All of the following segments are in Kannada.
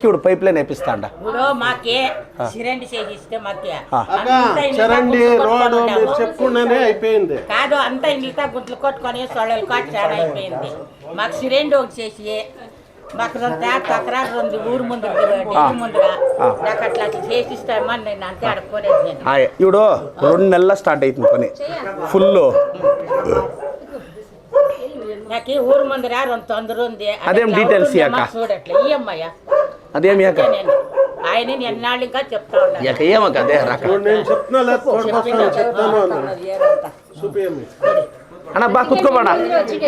ఇప్పుడు పైప్ లైన్ వేపిస్తాండ ఇప్పుడు మాకే సిరండి చేసిస్తే మాకే చరండి రోడ్ మీరు చెప్పుకుండానే అయిపోయింది కాదు అంతా ఇంట్లో గుంట్లు కొట్టుకొని సొళ్ళలు కొట్టి చాలా అయిపోయింది మాకు సిరండి ఒకటి చేసి మాకు తక్రారు ఉంది ఊరు ముందు ముందుగా నాకు అట్లా చేసిస్తామని నేను అంతే అడుక్కోలేదు నేను ఇప్పుడు 2 నెలల స్టార్ట్ అవుతుంది పని ఫుల్ నాకు ఊరు ముందర రెండు తొందర ఉంది అదేం డీటెయిల్స్ చూడట్లే ఈ అమ్మాయ అదేమి ఆయన ఎన్నాళ్ళు ఇంకా చెప్తా ఉన్నాను ఏమక్క అదే నేను చెప్తాను అన్న బా కుత్కోబాడా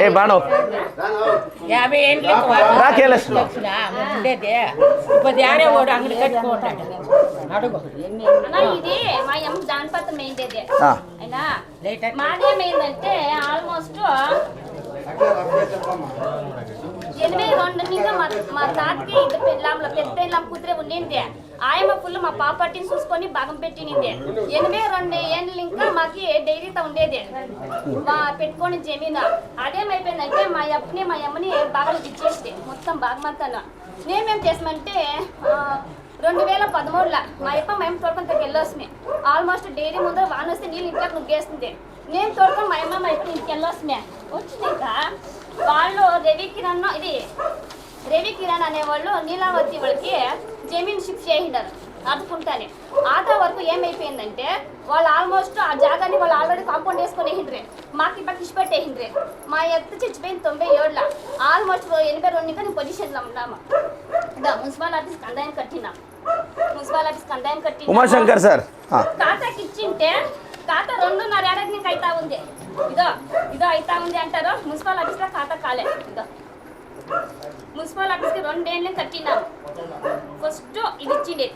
ఏ బాడో 50 ఏళ్ళు ఉండేది ఇప్పుడు యారే వాడు అంగడి కట్టుకుంటాడు అడుగు ఇది మా అమ్మ దానిపత్రం ఏంటది అయినా మాదేమైందంటే ఆల్మోస్ట్ 82 మా తాతకి ఇది పెద్ద పెళ్ళాం కూతురే ఉండింది ఆయమ్మ ఫుల్ మా పాపట్టిని చూసుకొని భాగం పెట్టినింది 82 ఏళ్ళు ఇంకా మాకి డైరీతో ఉండేది పెట్టుకొని జమీను అదేమైపోయిందంటే మా అప్పని మా అమ్మని బాగా ఇచ్చేసి మొత్తం భాగమంతా నేమేం చేసామంటే 2013లో మా అప్ప మేము తోడుకొని వెళ్ళొస్తుంది ఆల్మోస్ట్ డైరీ ముందర వాన వస్తే నీళ్ళు ఇంట్లోకి నుగ్గేస్తుంది నేను తోడుకొని మా అమ్మ మా అప్ప ఇంటికి వెళ్ళొస్తుంది వచ్చినాక వాళ్ళు రవి కిరణ్ అనేవాళ్ళు నీలావతి వాళ్ళకి జమీన్ షిఫ్ట్ చేసిండారు అదుకుంటానే ఆట వరకు ఏమైపోయిందంటే వాళ్ళు ఆల్మోస్ట్ ఆ జాగాని వాళ్ళు ఆల్రెడీ కాంపౌండ్ వేసుకొని వేసిండ్రే మాకు ఇప్పుడు ఇష్టపెట్టేసిండ్రే మా ఎత్తు చచ్చిపోయింది 97లో ఆల్మోస్ట్ 82 నేను పొజిషన్లో ఉన్నాము మున్సిపల్ ఆఫీస్ కందాయం కట్టినా ఉమాశంకర్ సార్ ఖాతాకి ఇచ్చింటే ఖాతా 2.5 ఏడాది నీకు అవుతా ఉంది ఇదో అవుతా ఉంది అంటారు మున్సిపల్ ఆఫీస్లో ఖాతా కాలే మున్సిపల్ ఆఫీస్కి 2 ఏళ్ళు కట్టినాము ಫಸ್ಟ್ ಇದು ಇಚ್ಚಿಂಡೆ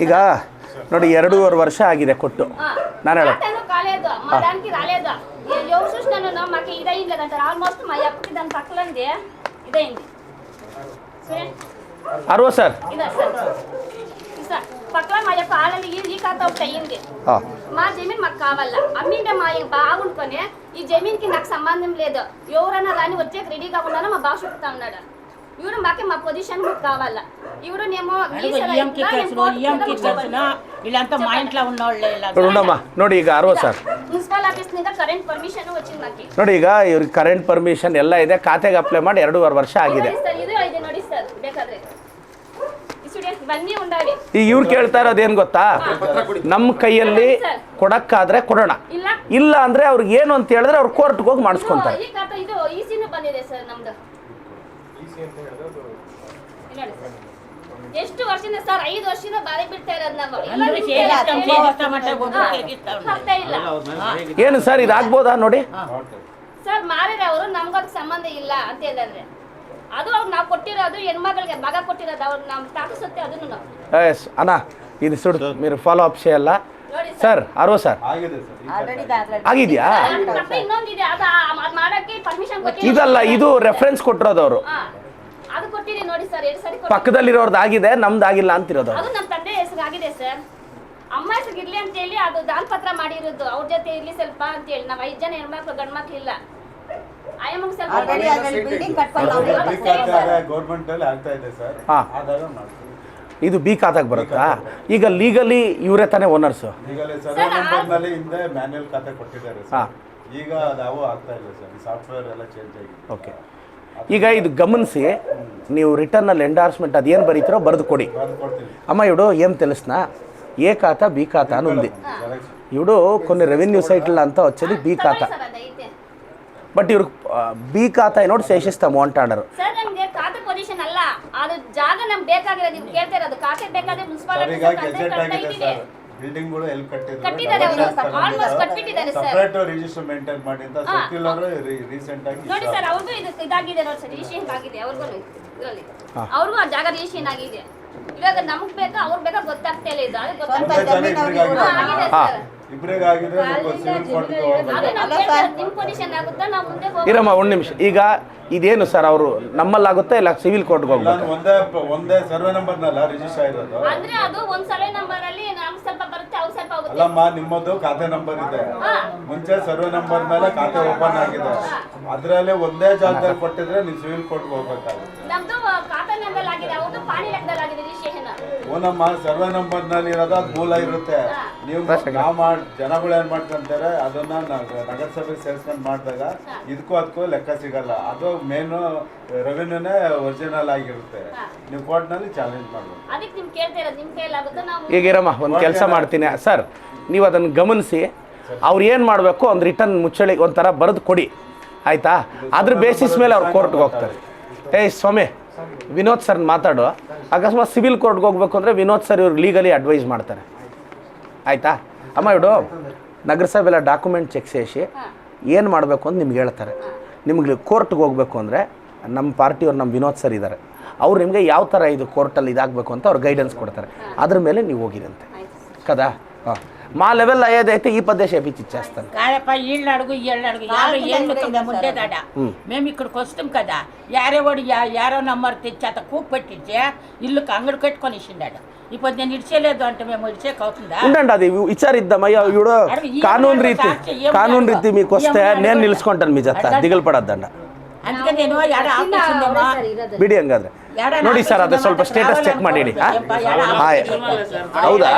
ಈಗ ನೋಡಿ 2.5 ವರ್ಷ ಆಗಿದೆ ಕೊಟ್ಟು ನಾನು ಹೇಳೋದು ಕಾಲೇದು మా దానికి రాలేదు ఎవరు చూసినాను మాకు ఇదైంది లేదంటారు ఆల్మోస్ట్ మా అప్పకి దాని పక్కలంది ఇదైంది అరవ సార్ సార్ పక్కన మా యొక్క ఆల్రెడీ ఈ ఖాతా ఒకటి అయ్యింది మా జమీన్ మాకు కావాలా అమ్మింటే మా బాగుంటుకొని ఈ జమీన్కి నాకు సంబంధం లేదు ఎవరైనా రాని వచ్చే రెడీగా ఉన్నానో మా బాగా చెప్తా ఉన్నాడు ఇವರು మాకే మా పొజిషన్ మాకు కావాలా ఇವರು నేమో వీళ్ళంతా మా ఇంట్లో ఉన్నోళ్ళే ನೋಡಿ ಈಗ 60 ಸರ್ ಮುನ್ಸಿಪಲ್ ಆಫೀಸ್ ನಿಂದ ಕರೆಂಟ್ ಪರ್ಮಿಷನ್ వచ్చింది నాకు ನೋಡಿ ಈಗ ಇವ್ರಿಗೆ ಕರೆಂಟ್ ಪರ್ಮಿಷನ್ ಎಲ್ಲ ಇದೆ ಖಾತೆಗೆ ಅಪ್ಲೈ ಮಾಡಿ 2.5 ವರ್ಷ ಆಗಿದೆ ಇದು ಇದೆ ನೋಡಿ ಸರ್ ಬೇಕಾದ್ರೆ ಈಗ ಇವ್ರು ಕೇಳ್ತಾ ಇರೋದೇನು ಗೊತ್ತಾ ನಮ್ಮ ಕೈಯಲ್ಲಿ ಕೊಡಕ್ಕಾದ್ರೆ ಕೊಡೋಣ ಇಲ್ಲ ಅಂದ್ರೆ ಅವ್ರಿಗೆ ಏನು ಅಂತ ಹೇಳಿದ್ರೆ ಅವ್ರು ಕೋರ್ಟ್ಗೆ ಹೋಗಿ ಮಾಡಿಸ್ಕೊಂತಾರೆ ಇದು ಈಸಿನೂ ಬಂದಿದೆ ಸರ್ ನಮ್ದು ಎಷ್ಟು ವರ್ಷದಿಂದ ಸರ್ 5 ವರ್ಷದಿಂದ ಬಾರಿ ಬಿಡ್ತಾ ಇರೋದು ನಾವು ಏನು ಸರ್ ಇದಾಗ್ಬೋದಾ ನೋಡಿ ಸರ್ ಮಾರಿದ್ರೆ ಅವರು ನಮ್ಗೆ ಸಂಬಂಧ ಇಲ್ಲ ಅಂತ ಹೇಳಿದ್ರೆ ಅದು ಅವ್ರು ನಾವು ಕೊಟ್ಟಿರೋದು ಹೆಣ್ಮಗಳಿಗೆ ಮಗ ಕೊಟ್ಟಿರೋದು ಅವ್ರು ನಮ್ಮ ತಾಕಿಸುತ್ತೆ ಅದನ್ನು ನಾವು ಎಸ್ ಅಣ್ಣ ఇది చూడు మీరు ఫాలో అప్ చేయాల సార్ 60 సార్ ಆಗಿದೆಯಾ ಇನ್ನೊಂದಿದೆ ಅದು ಮಾಡಕ್ಕೆ ಪರ್ಮಿಷನ್ ಕೊಟ್ಟಿಲ್ಲ ಇದಲ್ಲ ಇದು ರೆಫರೆನ್ಸ್ ಕೊಟ್ಟಿರೋದು ಅವರು ಅದು ಕೊಟ್ಟಿರಿ ನೋಡಿ ಸರ್ 2 ಸರಿ ಪಕ್ಕದಲ್ಲಿರೋರ್ದು ಆಗಿದೆ ನಮ್ದು ಆಗಿಲ್ಲ ಅಂತಿರೋದು ಅದು ನಮ್ಮ ತಂದೆ ಹೆಸರು ಆಗಿದೆ ಸರ್ ಅಮ್ಮ ಹೆಸರು ಇರ್ಲಿ ಅಂತ ಹೇಳಿ ಅದು ದಾನ ಪತ್ರ ಮಾಡಿರೋದು ಅವ್ರ ಜೊತೆ ಇರ್ಲಿ ಸ್ವಲ್ಪ ಅಂತ ಹೇಳಿ ನಾವು 5 ಜನ ಹೆಣ್ಮಕ್ಳು ಗಂಡು ಮಕ್ಳು ಇಲ್ಲ ಇದು ಬಿ ಖಾತಾಗೆ ಬರುತ್ತಾ ಈಗ ಲೀಗಲಿ ಇವರೇ ತಾನೇ ಓನರ್ಸ್ ಈಗ ಸಾಫ್ಟ್ವೇರ್ ಎಲ್ಲ ಚೇಂಜ್ ಆಗಿದೆ ಓಕೆ ಈಗ ಇದು ಗಮನಿಸಿ ನೀವು ರಿಟರ್ನಲ್ಲಿ ಎಂಡಾರ್ಸ್ಮೆಂಟ್ అదేం బరీతిరో బరదు కొడి అమ్మ ఇప్పుడు ఏం తెలుసునా ఏ ఖాతా బి ఖాతా అని ఉంది ఇప్పుడు కొన్ని రెవెన్యూ సైట్ల అంతా వచ్చేది బి ఖాతా బట్ ఇವರು బి ಖಾತಾ ನೋಡಿ ಸೇರಿಸ್ತಾము ಅಂತಾಡರು ಸರ್ ನಮಗೆ ಖಾತೆ ಪೊಸಿಷನ್ ಅಲ್ಲ ಅದು ಜಾಗ ನಮಗೆ ಬೇಕಾಗಿರೋದು ನೀವು ಕೇಳ್ತಾ ಇರೋದು ಖಾತೆ ಬೇಕಾದ್ರೆ ಮುನ್ಸಿಪಾಲಿಟಿ ಬಿಲ್ಡಿಂಗ್ಗಳು ಎಲ್ಲಿ ಕಟ್ಟಿದ್ದಾರೆ ಅವರು ಆಲ್ಮೋಸ್ಟ್ ಕಟ್ಟಿದ್ದಾರೆ ಸರ್ ಸೆಪರೇಟ್ ರಿಜಿಸ್ಟರ್ ಮೇಂಟೈನ್ ಮಾಡಿ ಅಂತ ಸರ್ಕ್ಯುಲರ್ ರೀಸೆಂಟ್ ಆಗಿ ನೋಡಿ ಸರ್ ಅವ್ರಿಗೂ ಇದಾಗಿದೆ ನೋಡಿ ಸರ್ ರಿಜಿಸ್ಟ್ರೇಷನ್ ಆಗಿದೆ ಅವ್ರಿಗೂ ಇದರಲ್ಲಿ ಅವ್ರಿಗೂ ಆ ಜಾಗ ರಿಜಿಸ್ಟ್ರೇಷನ್ ಆಗಿದೆ ಇವಾಗ ನಮಗೆ ಬೇಕಾ ಅವ್ರಿಗೆ ಬೇಕಾ ಗೊತ್ತಾಗ್ತಾ ಇಲ್ಲ ಇದು ಅದು ಗೊತ್ತಾಗ್ತಾ ಸರ್ ಇರಮ್ಮ 1 ನಿಮಿಷ ಈಗ ಇದೇನು ಸರ್ ಅವರು ನಮ್ಮಲ್ಲಾಗುತ್ತೆ ಇಲ್ಲ ಸಿವಿಲ್ ಕೋರ್ಟ್ಗೆ ಹೋಗ್ಬೇಕು ಒಂದೇ ಸರ್ವೆ ನಂಬರ್ ನಲ್ಲ ರಿಜಿಸ್ಟರ್ ಆಗಿರೋದು ಅಂದ್ರೆ ಅದು ಒಂದು ಸರ್ವೆ ನಂಬರ್ ಅಲ್ಲಿ ನಮಗೆ ಸ್ವಲ್ಪ ಬರುತ್ತೆ ಅವ್ರು ಸ್ವಲ್ಪ ಹೋಗುತ್ತೆ ಅಲ್ಲಮ್ಮ ನಿಮ್ಮದು ಖಾತೆ ನಂಬರ್ ಇದೆ ಮುಂಚೆ ಸರ್ವೆ ನಂಬರ್ ಮೇಲೆ ಖಾತೆ ಓಪನ್ ಆಗಿದೆ ಅದರಲ್ಲಿ ಒಂದೇ ಜಾಗದಲ್ಲಿ ಕೊಟ್ಟಿದ್ರೆ ನೀವು ಸಿವಿಲ್ ಕೋರ್ಟ್ಗೆ ಹೋಗ್ಬೇಕಾಗುತ್ತೆ ನಮ್ದು ಖಾತೆ ನಂಬರ್ ಆಗಿದೆ ಅವ್ರದ್ದು ಪಾಣಿ ಓನಮ್ಮ ಸರ್ವೆ ನಂಬರ್ ನಲ್ಲಿ ಇರೋದು ಅದು ಮೂಲ ಇರುತ್ತೆ. ನೀವು ಜನಗಳು ಏನ್ ಮಾಡ್ಕೊಂತಾರೆ ಅದನ್ನ ನಗರಸಭೆ ಸೇರ್ಸ್ಕೊಂಡ್ ಮಾಡಿದಾಗ ಅದಕ್ಕೂ ಲೆಕ್ಕ ಸಿಗಲ್ಲ. ಅದು ಮೇನು ರೆವೆನ್ಯೂನೇ ಒರಿಜಿನಲ್ ಆಗಿರುತ್ತೆ. ನೀವು ಕೋರ್ಟ್ ನಲ್ಲಿ ಚಾಲೆಂಜ್ ಮಾಡ್ಬೋದು. ಅದಕ್ಕೆ ನಿಮ್ ಕೇಳ್ತಾ ಇರೋದು ನಿಮ್ ಕೈಲಾಗುತ್ತೋ ನಾವು ಈಗ ಇರಮ್ಮ ಒಂದು ಕೆಲಸ ಮಾಡ್ತೀನಿ ಸರ್, ನೀವು ಅದನ್ನು ಗಮನಿಸಿ ಅವ್ರು ಏನು ಮಾಡಬೇಕು ಒಂದು ರಿಟರ್ನ್ ಮುಚ್ಚಳಿ ಒಂಥರ ಬರೆದು ಕೊಡಿ ಆಯಿತಾ. ಅದ್ರ ಬೇಸಿಸ್ ಮೇಲೆ ಅವ್ರು ಕೋರ್ಟ್ಗೆ ಹೋಗ್ತಾರೆ. ಸ್ವಾಮಿ ವಿನೋದ್ ಸರ್ ಮಾತಾಡು, ಅಕಸ್ಮಾತ್ ಸಿವಿಲ್ ಕೋರ್ಟ್ಗೆ ಹೋಗ್ಬೇಕು ಅಂದರೆ ವಿನೋದ್ ಸರ್ ಇವ್ರು ಲೀಗಲಿ ಅಡ್ವೈಸ್ ಮಾಡ್ತಾರೆ ಆಯಿತಾ. ಅಮ್ಮ ಇಡು ನಗರಸಭೆಲ್ಲ ಡಾಕ್ಯುಮೆಂಟ್ ಚೆಕ್ చేసి ಏನು ಮಾಡಬೇಕು ಅಂತ ನಿಮ್ಗೆ ಹೇಳ್ತಾರೆ. ನಿಮ್ಗೆ ಕೋರ್ಟ್ಗೆ ಹೋಗ್ಬೇಕು ಅಂದರೆ ನಮ್ಮ ಪಾರ್ಟಿಯವ್ರು ನಮ್ಮ ವಿನೋದ್ ಸರ್ ಇದ್ದಾರೆ, ಅವ್ರು ನಿಮಗೆ ಯಾವ ಥರ ಇದು ಕೋರ್ಟಲ್ಲಿ ಇದಾಗಬೇಕು ಅಂತ ಅವ್ರು ಗೈಡೆನ್ಸ್ ಕೊಡ್ತಾರೆ. ಅದ್ರ ಮೇಲೆ ನೀವು ಹೋಗಿರಂತೆ కదా. మా లెవెల్ అయ్యేదైతే ఈ పదేశం ఇచ్చేస్తాను. కాదప్ప ఈళ్ళు అడుగు వీళ్ళు అడుగు యారు ఏం ఉండేదాడ మేము ఇక్కడికి వస్తాం కదా, యారేవాడు యారో నంబర్ తెచ్చి అత కూపు పెట్టించే ఇల్లుకి అంగడి కట్టుకొని ఇచ్చిండాడు. ఇప్పుడు నేను ఇడిచేయలేదు అంటే మేము ఇడిచేకి అవుతుందా? ఉండండి, అది విచారిద్దామయ్యా. ఇప్పుడు కానూన్ రీతి మీకు వస్తే నేను నిలుచుకుంటాను మీ జత, దిగులు పడద్దండ. అందుకే నేను యాడ ఆపేసిందేమో ಬಿಡಿ ಹಂಗಾದ್ರೆ ನೋಡಿ ಸರ್, ಅದೇ ಸ್ವಲ್ಪ ಸ್ಟೇಟಸ್ ಚೆಕ್ ಮಾಡಿ. ಹೌದಾ?